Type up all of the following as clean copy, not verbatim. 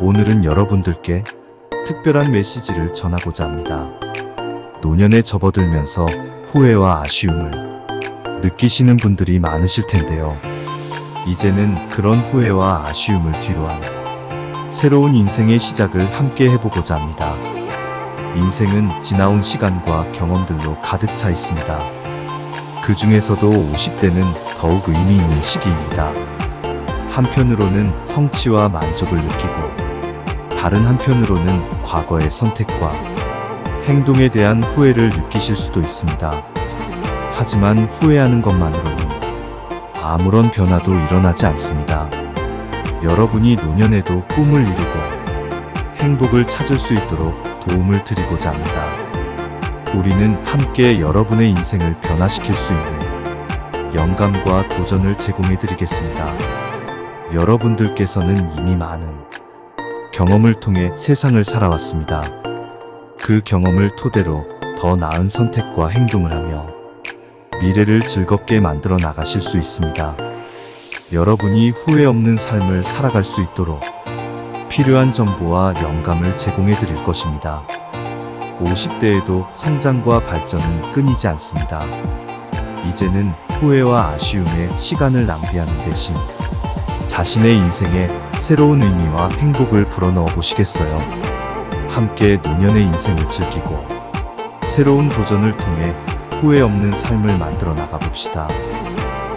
오늘은 여러분들께 특별한 메시지를 전하고자 합니다. 노년에 접어들면서 후회와 아쉬움을 느끼시는 분들이 많으실 텐데요. 이제는 그런 후회와 아쉬움을 뒤로한 새로운 인생의 시작을 함께 해보고자 합니다. 인생은 지나온 시간과 경험들로 가득 차 있습니다. 그 중에서도 50대는 더욱 의미 있는 시기입니다. 한편으로는 성취와 만족을 느끼고, 다른 한편으로는 과거의 선택과 행동에 대한 후회를 느끼실 수도 있습니다. 하지만 후회하는 것만으로는 아무런 변화도 일어나지 않습니다. 여러분이 노년에도 꿈을 이루고 행복을 찾을 수 있도록 도움을 드리고자 합니다. 우리는 함께 여러분의 인생을 변화시킬 수 있는 영감과 도전을 제공해 드리겠습니다. 여러분들께서는 이미 많은 경험을 통해 세상을 살아왔습니다. 그 경험을 토대로 더 나은 선택과 행동을 하며 미래를 즐겁게 만들어 나가실 수 있습니다. 여러분이 후회 없는 삶을 살아갈 수 있도록 필요한 정보와 영감을 제공해 드릴 것입니다. 50대에도 성장과 발전은 끊이지 않습니다. 이제는 후회와 아쉬움에 시간을 낭비하는 대신 자신의 인생에 새로운 의미와 행복을 불어넣어 보시겠어요? 함께 노년의 인생을 즐기고 새로운 도전을 통해 후회 없는 삶을 만들어 나가봅시다.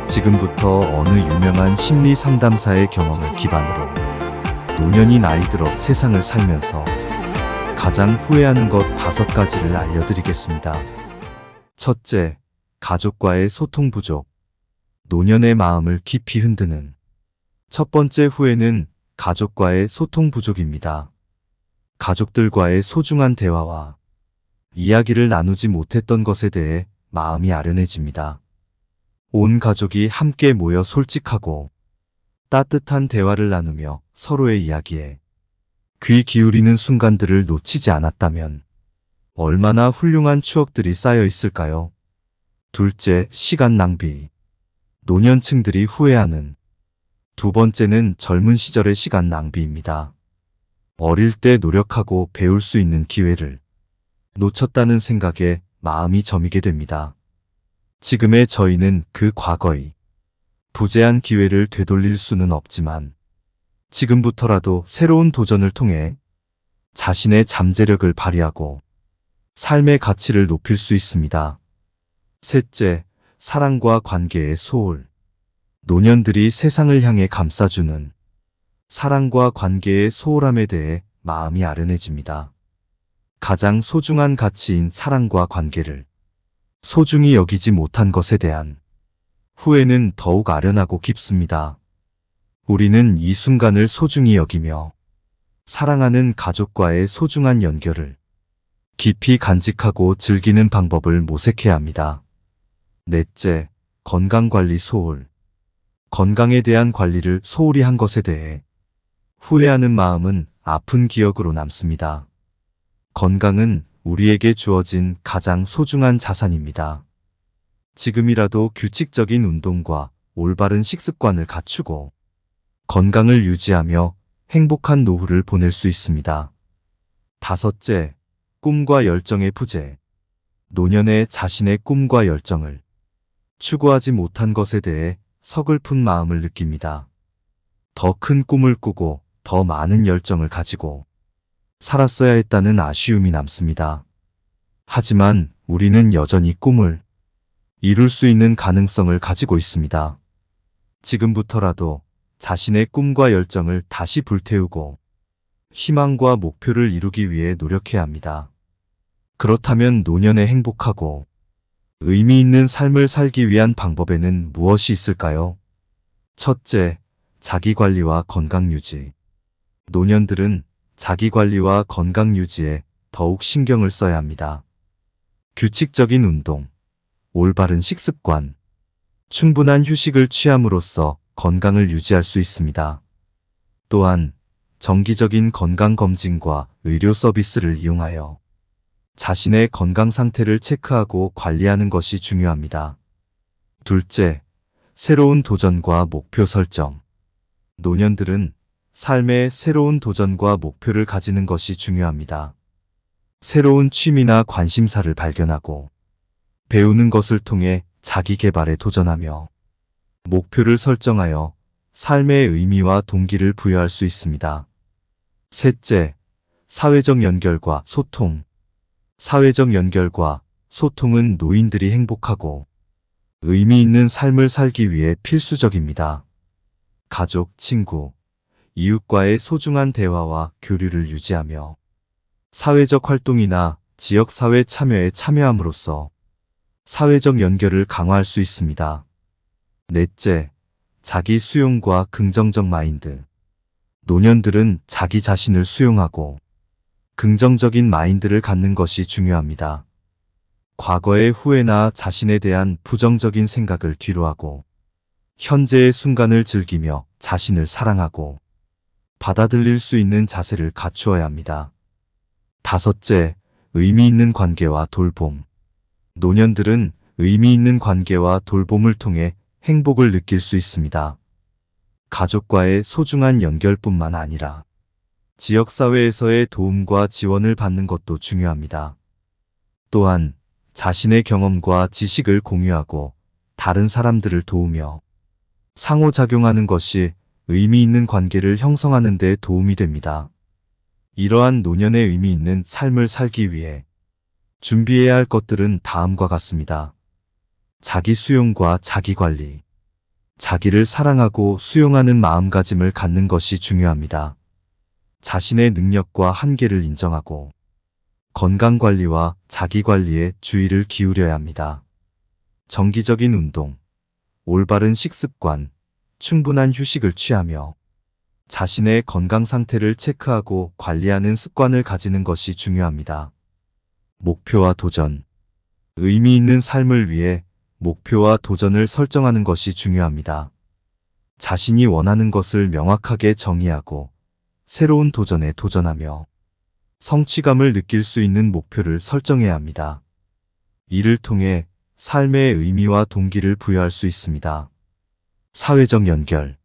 지금부터 어느 유명한 심리 상담사의 경험을 기반으로 노년이 나이 들어 세상을 살면서 가장 후회하는 것 5가지를 알려드리겠습니다. 첫째, 가족과의 소통 부족. 노년의 마음을 깊이 흔드는 첫 번째 후회는 가족과의 소통 부족입니다. 가족들과의 소중한 대화와 이야기를 나누지 못했던 것에 대해 마음이 아련해집니다. 온 가족이 함께 모여 솔직하고 따뜻한 대화를 나누며 서로의 이야기에 귀 기울이는 순간들을 놓치지 않았다면 얼마나 훌륭한 추억들이 쌓여 있을까요? 둘째, 시간 낭비. 노년층들이 후회하는 두 번째는 젊은 시절의 시간 낭비입니다. 어릴 때 노력하고 배울 수 있는 기회를 놓쳤다는 생각에 마음이 저미게 됩니다. 지금의 저희는 그 과거의 부재한 기회를 되돌릴 수는 없지만 지금부터라도 새로운 도전을 통해 자신의 잠재력을 발휘하고 삶의 가치를 높일 수 있습니다. 셋째, 사랑과 관계의 소홀. 노년들이 세상을 향해 감싸주는 사랑과 관계의 소홀함에 대해 마음이 아련해집니다. 가장 소중한 가치인 사랑과 관계를 소중히 여기지 못한 것에 대한 후회는 더욱 아련하고 깊습니다. 우리는 이 순간을 소중히 여기며 사랑하는 가족과의 소중한 연결을 깊이 간직하고 즐기는 방법을 모색해야 합니다. 넷째, 건강관리 소홀. 건강에 대한 관리를 소홀히 한 것에 대해 후회하는 마음은 아픈 기억으로 남습니다. 건강은 우리에게 주어진 가장 소중한 자산입니다. 지금이라도 규칙적인 운동과 올바른 식습관을 갖추고 건강을 유지하며 행복한 노후를 보낼 수 있습니다. 다섯째, 꿈과 열정의 부재. 노년에 자신의 꿈과 열정을 추구하지 못한 것에 대해 서글픈 마음을 느낍니다. 더 큰 꿈을 꾸고 더 많은 열정을 가지고 살았어야 했다는 아쉬움이 남습니다. 하지만 우리는 여전히 꿈을 이룰 수 있는 가능성을 가지고 있습니다. 지금부터라도 자신의 꿈과 열정을 다시 불태우고 희망과 목표를 이루기 위해 노력해야 합니다. 그렇다면 노년에 행복하고 의미 있는 삶을 살기 위한 방법에는 무엇이 있을까요? 첫째, 자기관리와 건강유지. 노년들은 자기관리와 건강유지에 더욱 신경을 써야 합니다. 규칙적인 운동, 올바른 식습관, 충분한 휴식을 취함으로써 건강을 유지할 수 있습니다. 또한 정기적인 건강검진과 의료 서비스를 이용하여 자신의 건강 상태를 체크하고 관리하는 것이 중요합니다. 둘째, 새로운 도전과 목표 설정. 노년들은 삶의 새로운 도전과 목표를 가지는 것이 중요합니다. 새로운 취미나 관심사를 발견하고 배우는 것을 통해 자기 개발에 도전하며 목표를 설정하여 삶의 의미와 동기를 부여할 수 있습니다. 셋째, 사회적 연결과 소통. 사회적 연결과 소통은 노인들이 행복하고 의미 있는 삶을 살기 위해 필수적입니다. 가족, 친구, 이웃과의 소중한 대화와 교류를 유지하며 사회적 활동이나 지역사회 참여에 참여함으로써 사회적 연결을 강화할 수 있습니다. 넷째, 자기 수용과 긍정적 마인드. 노년들은 자기 자신을 수용하고 긍정적인 마인드를 갖는 것이 중요합니다. 과거의 후회나 자신에 대한 부정적인 생각을 뒤로하고 현재의 순간을 즐기며 자신을 사랑하고 받아들일 수 있는 자세를 갖추어야 합니다. 다섯째, 의미 있는 관계와 돌봄. 노년들은 의미 있는 관계와 돌봄을 통해 행복을 느낄 수 있습니다. 가족과의 소중한 연결뿐만 아니라 지역사회에서의 도움과 지원을 받는 것도 중요합니다. 또한 자신의 경험과 지식을 공유하고 다른 사람들을 도우며 상호작용하는 것이 의미 있는 관계를 형성하는 데 도움이 됩니다. 이러한 노년의 의미 있는 삶을 살기 위해 준비해야 할 것들은 다음과 같습니다. 자기 수용과 자기 관리. 자기를 사랑하고 수용하는 마음가짐을 갖는 것이 중요합니다. 자신의 능력과 한계를 인정하고 건강관리와 자기관리에 주의를 기울여야 합니다. 정기적인 운동, 올바른 식습관, 충분한 휴식을 취하며 자신의 건강 상태를 체크하고 관리하는 습관을 가지는 것이 중요합니다. 목표와 도전. 의미 있는 삶을 위해 목표와 도전을 설정하는 것이 중요합니다. 자신이 원하는 것을 명확하게 정의하고 새로운 도전에 도전하며 성취감을 느낄 수 있는 목표를 설정해야 합니다. 이를 통해 삶의 의미와 동기를 부여할 수 있습니다. 사회적 연결.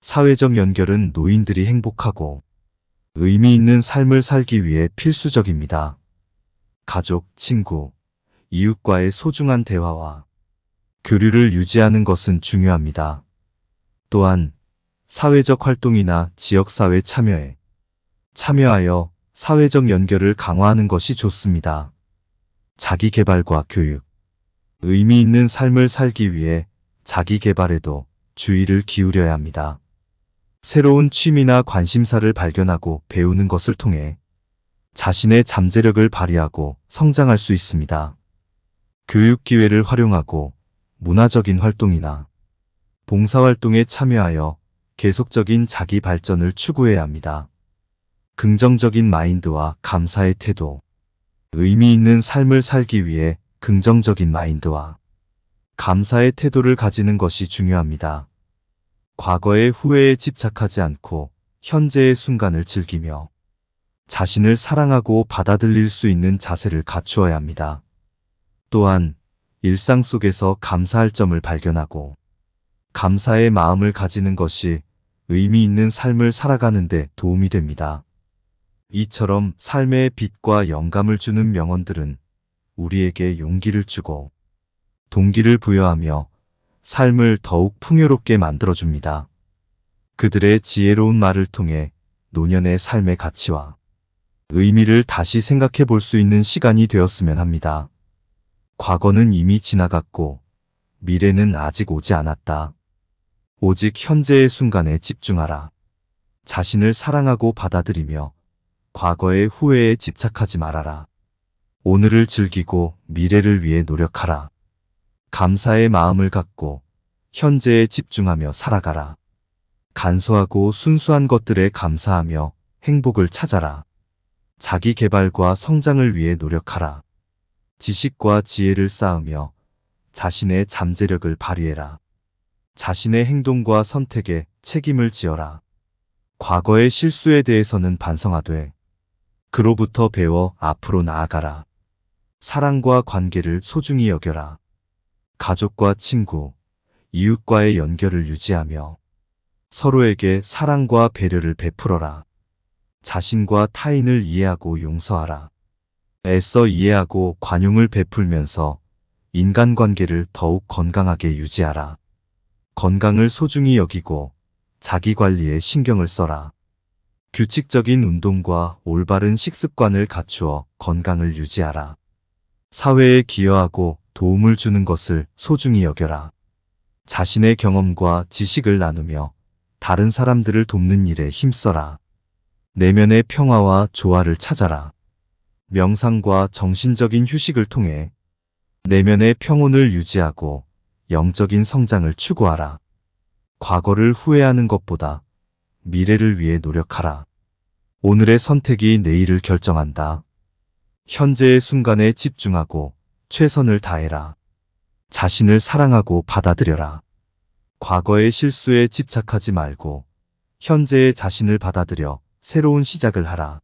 사회적 연결은 노인들이 행복하고 의미 있는 삶을 살기 위해 필수적입니다. 가족, 친구, 이웃과의 소중한 대화와 교류를 유지하는 것은 중요합니다. 또한 사회적 활동이나 지역사회 참여에 참여하여 사회적 연결을 강화하는 것이 좋습니다. 자기 개발과 교육. 의미 있는 삶을 살기 위해 자기 개발에도 주의를 기울여야 합니다. 새로운 취미나 관심사를 발견하고 배우는 것을 통해 자신의 잠재력을 발휘하고 성장할 수 있습니다. 교육 기회를 활용하고 문화적인 활동이나 봉사활동에 참여하여 계속적인 자기 발전을 추구해야 합니다. 긍정적인 마인드와 감사의 태도. 의미 있는 삶을 살기 위해 긍정적인 마인드와 감사의 태도를 가지는 것이 중요합니다. 과거의 후회에 집착하지 않고 현재의 순간을 즐기며 자신을 사랑하고 받아들일 수 있는 자세를 갖추어야 합니다. 또한 일상 속에서 감사할 점을 발견하고 감사의 마음을 가지는 것이 의미 있는 삶을 살아가는 데 도움이 됩니다. 이처럼 삶의 빛과 영감을 주는 명언들은 우리에게 용기를 주고 동기를 부여하며 삶을 더욱 풍요롭게 만들어줍니다. 그들의 지혜로운 말을 통해 노년의 삶의 가치와 의미를 다시 생각해 볼 수 있는 시간이 되었으면 합니다. 과거는 이미 지나갔고 미래는 아직 오지 않았다. 오직 현재의 순간에 집중하라. 자신을 사랑하고 받아들이며 과거의 후회에 집착하지 말아라. 오늘을 즐기고 미래를 위해 노력하라. 감사의 마음을 갖고 현재에 집중하며 살아가라. 간소하고 순수한 것들에 감사하며 행복을 찾아라. 자기 개발과 성장을 위해 노력하라. 지식과 지혜를 쌓으며 자신의 잠재력을 발휘해라. 자신의 행동과 선택에 책임을 지어라. 과거의 실수에 대해서는 반성하되 그로부터 배워 앞으로 나아가라. 사랑과 관계를 소중히 여겨라. 가족과 친구, 이웃과의 연결을 유지하며 서로에게 사랑과 배려를 베풀어라. 자신과 타인을 이해하고 용서하라. 애써 이해하고 관용을 베풀면서 인간관계를 더욱 건강하게 유지하라. 건강을 소중히 여기고 자기 관리에 신경을 써라. 규칙적인 운동과 올바른 식습관을 갖추어 건강을 유지하라. 사회에 기여하고 도움을 주는 것을 소중히 여겨라. 자신의 경험과 지식을 나누며 다른 사람들을 돕는 일에 힘써라. 내면의 평화와 조화를 찾아라. 명상과 정신적인 휴식을 통해 내면의 평온을 유지하고 영적인 성장을 추구하라. 과거를 후회하는 것보다 미래를 위해 노력하라. 오늘의 선택이 내일을 결정한다. 현재의 순간에 집중하고 최선을 다해라. 자신을 사랑하고 받아들여라. 과거의 실수에 집착하지 말고 현재의 자신을 받아들여 새로운 시작을 하라.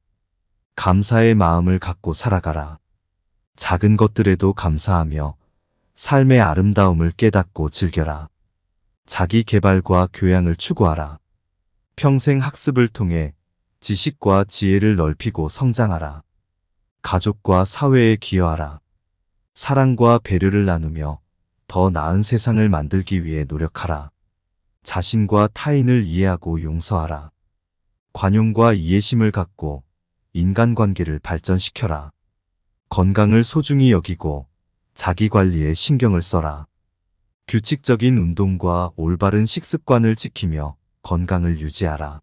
감사의 마음을 갖고 살아가라. 작은 것들에도 감사하며 삶의 아름다움을 깨닫고 즐겨라. 자기 개발과 교양을 추구하라. 평생 학습을 통해 지식과 지혜를 넓히고 성장하라. 가족과 사회에 기여하라. 사랑과 배려를 나누며 더 나은 세상을 만들기 위해 노력하라. 자신과 타인을 이해하고 용서하라. 관용과 이해심을 갖고 인간관계를 발전시켜라. 건강을 소중히 여기고 자기 관리에 신경을 써라. 규칙적인 운동과 올바른 식습관을 지키며 건강을 유지하라.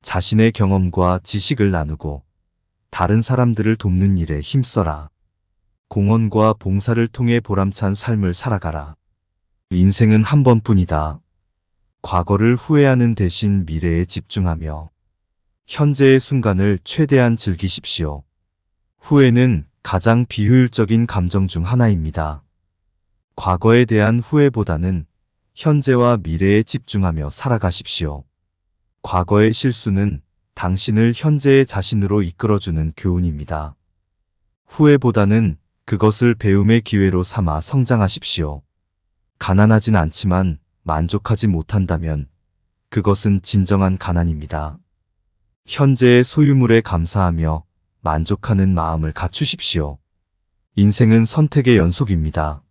자신의 경험과 지식을 나누고 다른 사람들을 돕는 일에 힘써라. 공헌과 봉사를 통해 보람찬 삶을 살아가라. 인생은 한 번뿐이다. 과거를 후회하는 대신 미래에 집중하며 현재의 순간을 최대한 즐기십시오. 후회는 가장 비효율적인 감정 중 하나입니다. 과거에 대한 후회보다는 현재와 미래에 집중하며 살아가십시오. 과거의 실수는 당신을 현재의 자신으로 이끌어주는 교훈입니다. 후회보다는 그것을 배움의 기회로 삼아 성장하십시오. 가난하진 않지만 만족하지 못한다면 그것은 진정한 가난입니다. 현재의 소유물에 감사하며 만족하는 마음을 갖추십시오. 인생은 선택의 연속입니다.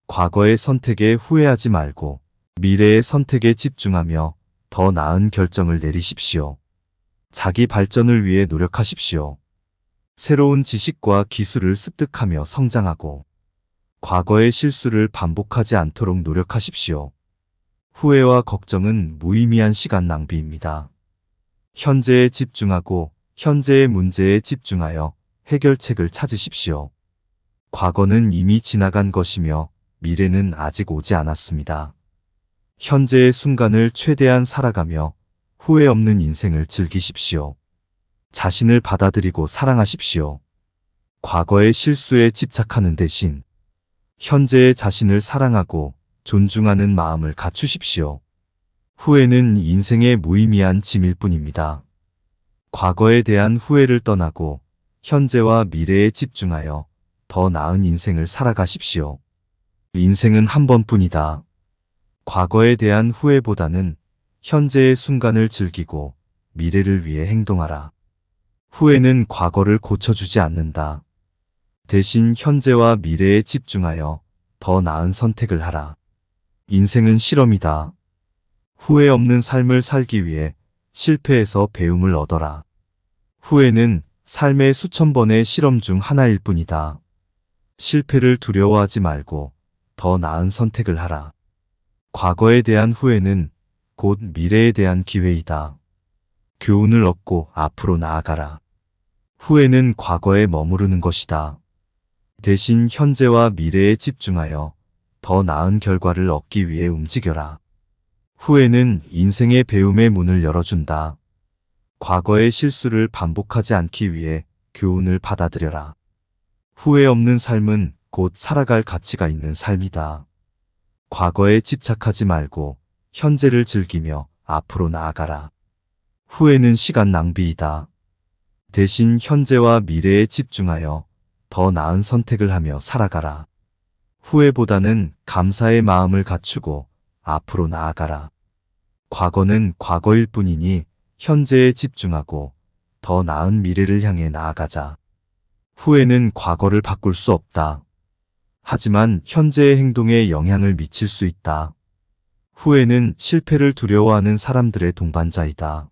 과거의 선택에 후회하지 말고 미래의 선택에 집중하며 더 나은 결정을 내리십시오. 자기 발전을 위해 노력하십시오. 새로운 지식과 기술을 습득하며 성장하고 과거의 실수를 반복하지 않도록 노력하십시오. 후회와 걱정은 무의미한 시간 낭비입니다. 현재에 집중하고 현재의 문제에 집중하여 해결책을 찾으십시오. 과거는 이미 지나간 것이며 미래는 아직 오지 않았습니다. 현재의 순간을 최대한 살아가며 후회 없는 인생을 즐기십시오. 자신을 받아들이고 사랑하십시오. 과거의 실수에 집착하는 대신 현재의 자신을 사랑하고 존중하는 마음을 갖추십시오. 후회는 인생의 무의미한 짐일 뿐입니다. 과거에 대한 후회를 떠나고 현재와 미래에 집중하여 더 나은 인생을 살아가십시오. 인생은 한 번뿐이다. 과거에 대한 후회보다는 현재의 순간을 즐기고 미래를 위해 행동하라. 후회는 과거를 고쳐주지 않는다. 대신 현재와 미래에 집중하여 더 나은 선택을 하라. 인생은 실험이다. 후회 없는 삶을 살기 위해 실패에서 배움을 얻어라. 후회는 삶의 수천 번의 실험 중 하나일 뿐이다. 실패를 두려워하지 말고 더 나은 선택을 하라. 과거에 대한 후회는 곧 미래에 대한 기회이다. 교훈을 얻고 앞으로 나아가라. 후회는 과거에 머무르는 것이다. 대신 현재와 미래에 집중하여 더 나은 결과를 얻기 위해 움직여라. 후회는 인생의 배움의 문을 열어준다. 과거의 실수를 반복하지 않기 위해 교훈을 받아들여라. 후회 없는 삶은 곧 살아갈 가치가 있는 삶이다. 과거에 집착하지 말고 현재를 즐기며 앞으로 나아가라. 후회는 시간 낭비이다. 대신 현재와 미래에 집중하여 더 나은 선택을 하며 살아가라. 후회보다는 감사의 마음을 갖추고 앞으로 나아가라. 과거는 과거일 뿐이니 현재에 집중하고 더 나은 미래를 향해 나아가자. 후회는 과거를 바꿀 수 없다. 하지만 현재의 행동에 영향을 미칠 수 있다. 후회는 실패를 두려워하는 사람들의 동반자이다.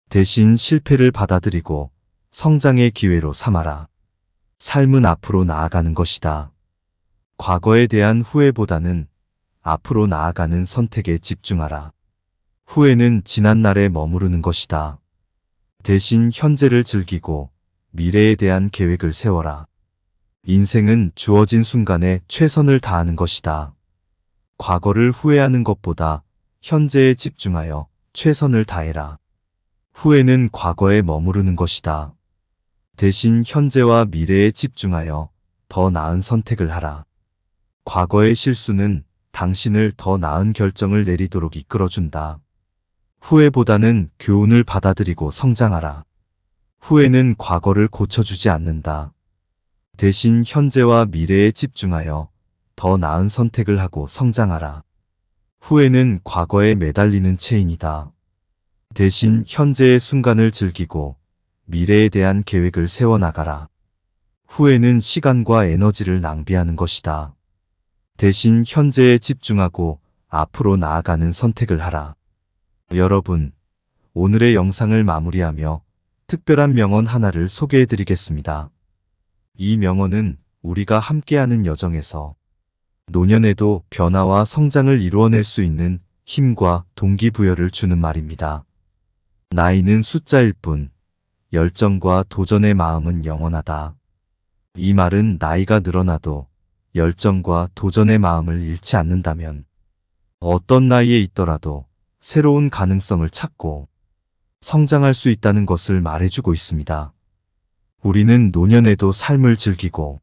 대신 실패를 받아들이고 성장의 기회로 삼아라. 삶은 앞으로 나아가는 것이다. 과거에 대한 후회보다는 앞으로 나아가는 선택에 집중하라. 후회는 지난날에 머무르는 것이다. 대신 현재를 즐기고 미래에 대한 계획을 세워라. 인생은 주어진 순간에 최선을 다하는 것이다. 과거를 후회하는 것보다 현재에 집중하여 최선을 다해라. 후회는 과거에 머무르는 것이다. 대신 현재와 미래에 집중하여 더 나은 선택을 하라. 과거의 실수는 당신을 더 나은 결정을 내리도록 이끌어준다. 후회보다는 교훈을 받아들이고 성장하라. 후회는 과거를 고쳐주지 않는다. 대신 현재와 미래에 집중하여 더 나은 선택을 하고 성장하라. 후회는 과거에 매달리는 체인이다. 대신 현재의 순간을 즐기고 미래에 대한 계획을 세워나가라. 후회는 시간과 에너지를 낭비하는 것이다. 대신 현재에 집중하고 앞으로 나아가는 선택을 하라. 여러분, 오늘의 영상을 마무리하며 특별한 명언 하나를 소개해 드리겠습니다. 이 명언은 우리가 함께하는 여정에서 노년에도 변화와 성장을 이루어낼 수 있는 힘과 동기부여를 주는 말입니다. 나이는 숫자일 뿐, 열정과 도전의 마음은 영원하다. 이 말은 나이가 늘어나도 열정과 도전의 마음을 잃지 않는다면 어떤 나이에 있더라도 새로운 가능성을 찾고 성장할 수 있다는 것을 말해주고 있습니다. 우리는 노년에도 삶을 즐기고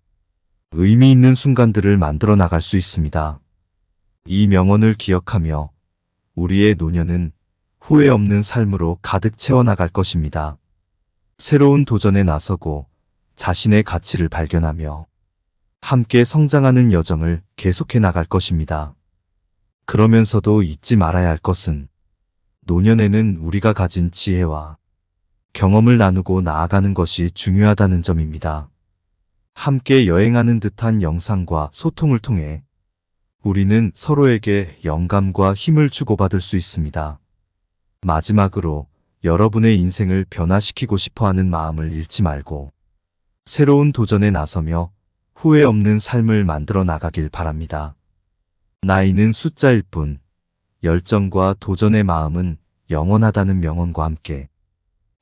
의미 있는 순간들을 만들어 나갈 수 있습니다. 이 명언을 기억하며 우리의 노년은 후회 없는 삶으로 가득 채워나갈 것입니다. 새로운 도전에 나서고 자신의 가치를 발견하며 함께 성장하는 여정을 계속해 나갈 것입니다. 그러면서도 잊지 말아야 할 것은 노년에는 우리가 가진 지혜와 경험을 나누고 나아가는 것이 중요하다는 점입니다. 함께 여행하는 듯한 영상과 소통을 통해 우리는 서로에게 영감과 힘을 주고받을 수 있습니다. 마지막으로 여러분의 인생을 변화시키고 싶어하는 마음을 잃지 말고 새로운 도전에 나서며 후회 없는 삶을 만들어 나가길 바랍니다. 나이는 숫자일 뿐, 열정과 도전의 마음은 영원하다는 명언과 함께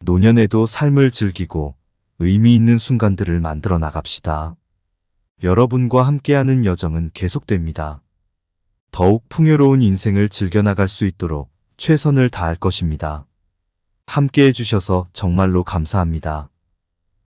노년에도 삶을 즐기고 의미 있는 순간들을 만들어 나갑시다. 여러분과 함께하는 여정은 계속됩니다. 더욱 풍요로운 인생을 즐겨나갈 수 있도록 최선을 다할 것입니다. 함께 해주셔서 정말로 감사합니다.